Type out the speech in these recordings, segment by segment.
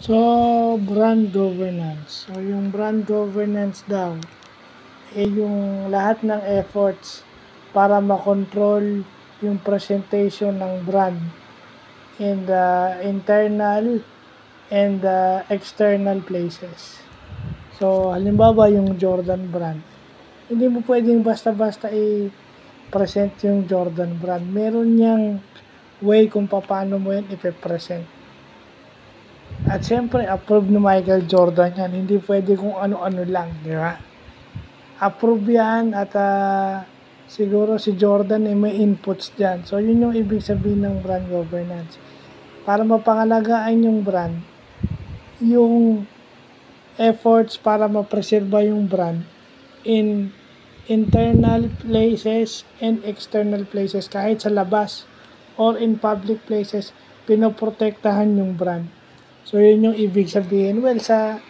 So, brand governance. So, yung brand governance daw, yung lahat ng efforts para makontrol yung presentation ng brand in the internal and the external places. So, halimbawa yung Jordan brand. Hindi mo pwedeng basta-basta i-present yung Jordan brand. Meron niyang way kung paano mo yan ipe-present. At syempre, approve ni Michael Jordan yan. Hindi pwede kung ano-ano lang, di ba? Approve yan at siguro si Jordan may inputs dyan. So, yun yung ibig sabihin ng brand governance. Para mapangalagaan yung brand, yung efforts para mapreserba yung brand in internal places and external places. Kahit sa labas or in public places, pinoprotektahan yung brand. So, yun yung ibig sabihin. Well, sa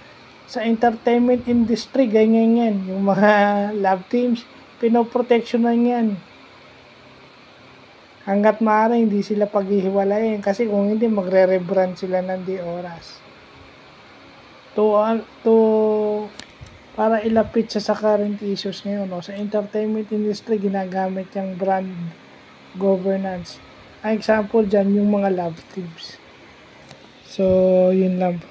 entertainment industry, ganyan yan. Yung mga love teams, pinoprotectionan yan. Hanggat maaari, hindi sila paghihiwalayin. Kasi kung hindi, magre-rebrand sila ng di oras. Para ilapit sa current issues ngayon. No? Sa entertainment industry, ginagamit yung brand governance. Ang example dyan, yung mga love teams. So, yun lang.